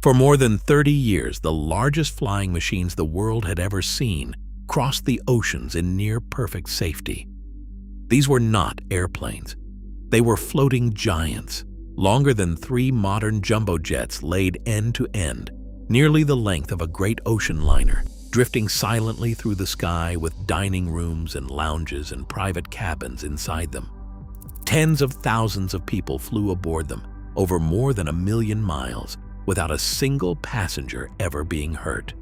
For more than 30 years, the largest flying machines the world had ever seen crossed the oceans in near-perfect safety. These were not airplanes. They were floating giants, longer than 3 modern jumbo jets laid end to end, nearly the length of a great ocean liner, drifting silently through the sky with dining rooms and lounges and private cabins inside them. Tens of thousands of people flew aboard them over more than 1 million miles without a single passenger ever being hurt.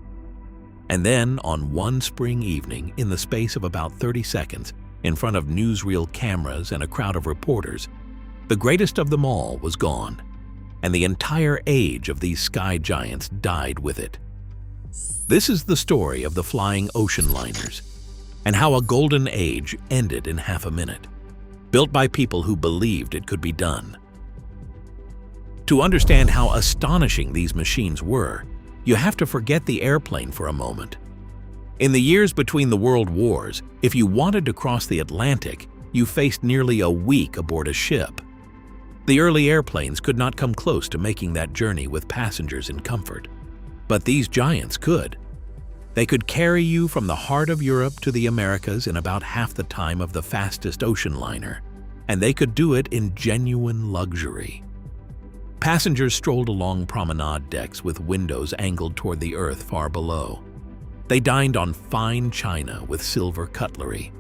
And then, on one spring evening, in the space of about 30 seconds, in front of newsreel cameras and a crowd of reporters, the greatest of them all was gone, and the entire age of these sky giants died with it. This is the story of the flying ocean liners, and how a golden age ended in half a minute, built by people who believed it could be done. To understand how astonishing these machines were, you have to forget the airplane for a moment. In the years between the world wars, if you wanted to cross the Atlantic, you faced nearly a week aboard a ship. The early airplanes could not come close to making that journey with passengers in comfort. But these giants could. They could carry you from the heart of Europe to the Americas in about half the time of the fastest ocean liner, and they could do it in genuine luxury. Passengers strolled along promenade decks with windows angled toward the earth far below. They dined on fine china with silver cutlery.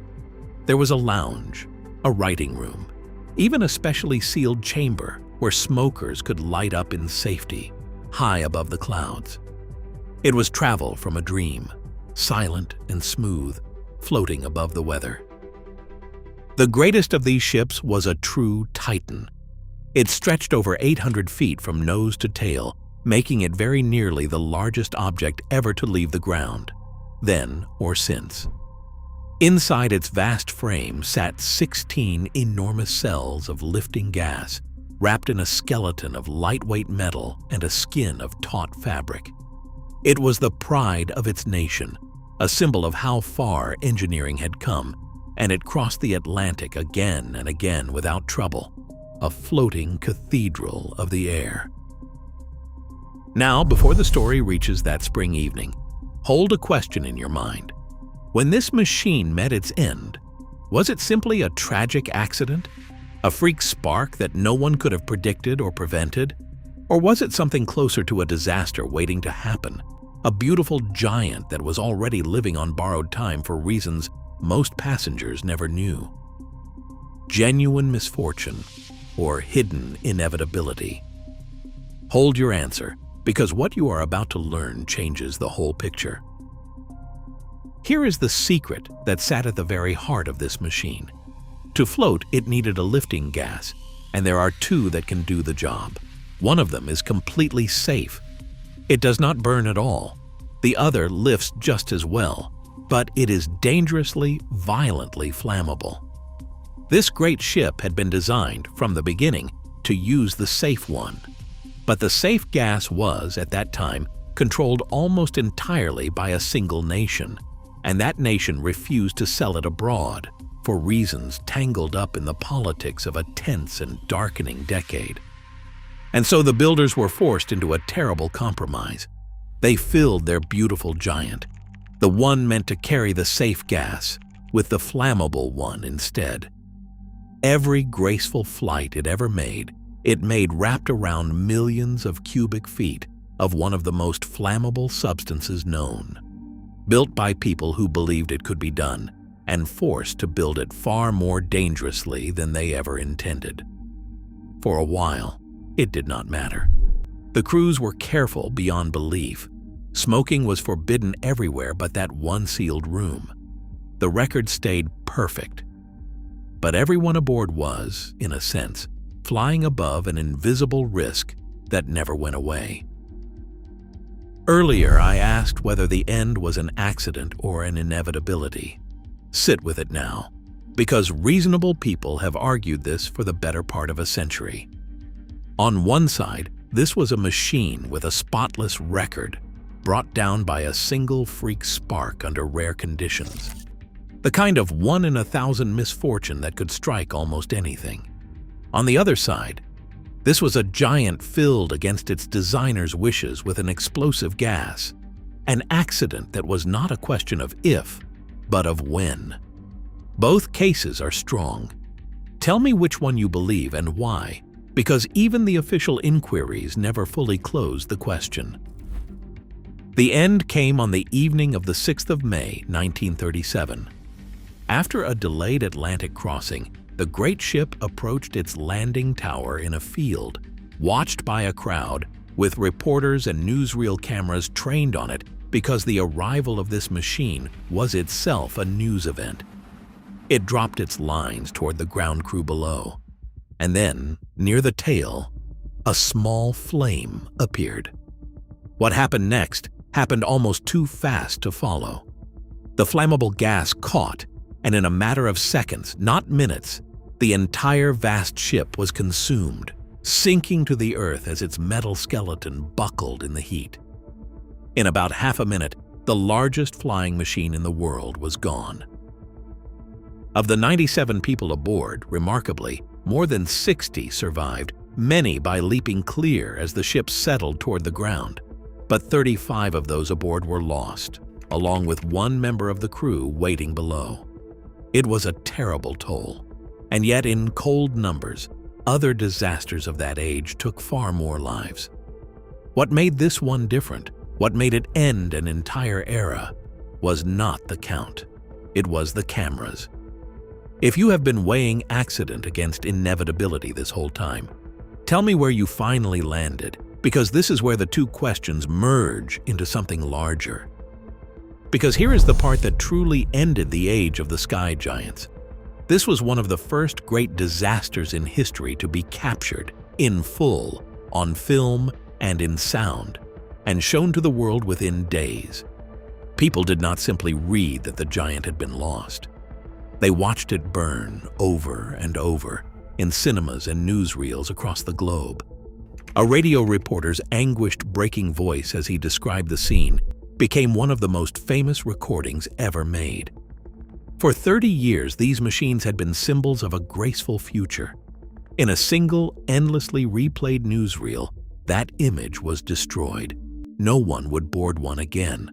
There was a lounge, a writing room, even a specially sealed chamber where smokers could light up in safety, high above the clouds. It was travel from a dream, silent and smooth, floating above the weather. The greatest of these ships was a true Titan. It stretched over 800 feet from nose to tail, making it very nearly the largest object ever to leave the ground, then or since. Inside its vast frame sat 16 enormous cells of lifting gas, wrapped in a skeleton of lightweight metal and a skin of taut fabric. It was the pride of its nation, a symbol of how far engineering had come, and it crossed the Atlantic again and again without trouble, a floating cathedral of the air. Now, before the story reaches that spring evening, hold a question in your mind. When this machine met its end, was it simply a tragic accident? A freak spark that no one could have predicted or prevented? Or was it something closer to a disaster waiting to happen? A beautiful giant that was already living on borrowed time for reasons most passengers never knew? Genuine misfortune or hidden inevitability? Hold your answer, because what you are about to learn changes the whole picture. Here is the secret that sat at the very heart of this machine. To float, it needed a lifting gas, and there are 2 that can do the job. One of them is completely safe. It does not burn at all. The other lifts just as well, but it is dangerously, violently flammable. This great ship had been designed, from the beginning, to use the safe one. But the safe gas was, at that time, controlled almost entirely by a single nation, and that nation refused to sell it abroad for reasons tangled up in the politics of a tense and darkening decade. And so the builders were forced into a terrible compromise. They filled their beautiful giant, the one meant to carry the safe gas, with the flammable one instead. Every graceful flight it ever made, it made wrapped around millions of cubic feet of one of the most flammable substances known, built by people who believed it could be done, and forced to build it far more dangerously than they ever intended. For a while, it did not matter. The crews were careful beyond belief. Smoking was forbidden everywhere but that one sealed room. The record stayed perfect. But everyone aboard was, in a sense, flying above an invisible risk that never went away. Earlier, I asked whether the end was an accident or an inevitability. Sit with it now, because reasonable people have argued this for the better part of a century. On one side, this was a machine with a spotless record, brought down by a single freak spark under rare conditions. The kind of 1 in 1,000 misfortune that could strike almost anything. On the other side, This was a giant filled against its designer's wishes with an explosive gas, an accident that was not a question of if, but of when. Both cases are strong. Tell me which one you believe and why, because even the official inquiries never fully closed the question. The end came on the evening of the 6th of May, 1937. After a delayed Atlantic crossing, the great ship approached its landing tower in a field, watched by a crowd, with reporters and newsreel cameras trained on it because the arrival of this machine was itself a news event. It dropped its lines toward the ground crew below, and then, near the tail, a small flame appeared. What happened next happened almost too fast to follow. The flammable gas caught, and in a matter of seconds, not minutes, the entire vast ship was consumed, sinking to the earth as its metal skeleton buckled in the heat. In about half a minute, the largest flying machine in the world was gone. Of the 97 people aboard, remarkably, more than 60 survived, many by leaping clear as the ship settled toward the ground. But 35 of those aboard were lost, along with one member of the crew waiting below. It was a terrible toll. And yet, in cold numbers, other disasters of that age took far more lives. What made this one different, what made it end an entire era, was not the count. It was the cameras. If you have been weighing accident against inevitability this whole time, tell me where you finally landed, because this is where the two questions merge into something larger. Because here is the part that truly ended the age of the sky giants. This was one of the first great disasters in history to be captured in full, on film and in sound, and shown to the world within days. People did not simply read that the giant had been lost. They watched it burn over and over in cinemas and newsreels across the globe. A radio reporter's anguished, breaking voice as he described the scene became one of the most famous recordings ever made. For 30 years, these machines had been symbols of a graceful future. In a single, endlessly replayed newsreel, that image was destroyed. No one would board one again.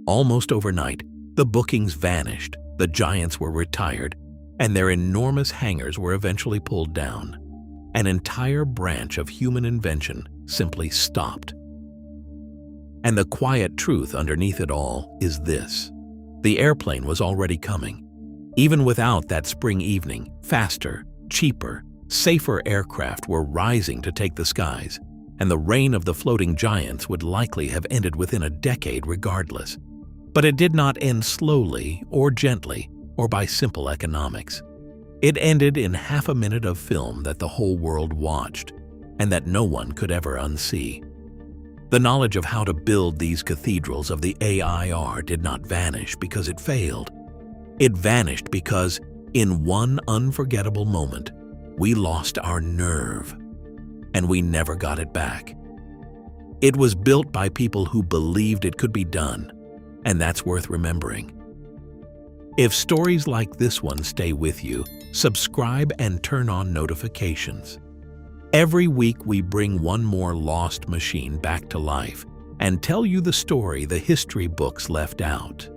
Almost overnight, the bookings vanished, the giants were retired, and their enormous hangars were eventually pulled down. An entire branch of human invention simply stopped. And the quiet truth underneath it all is this. The airplane was already coming. Even without that spring evening, faster, cheaper, safer aircraft were rising to take the skies, and the reign of the floating giants would likely have ended within a decade regardless. But it did not end slowly or gently or by simple economics. It ended in half a minute of film that the whole world watched, and that no one could ever unsee. The knowledge of how to build these cathedrals of the AIR did not vanish because it failed. It vanished because, in one unforgettable moment, we lost our nerve, and we never got it back. It was built by people who believed it could be done, and that's worth remembering. If stories like this one stay with you, subscribe and turn on notifications. Every week we bring one more lost machine back to life and tell you the story the history books left out.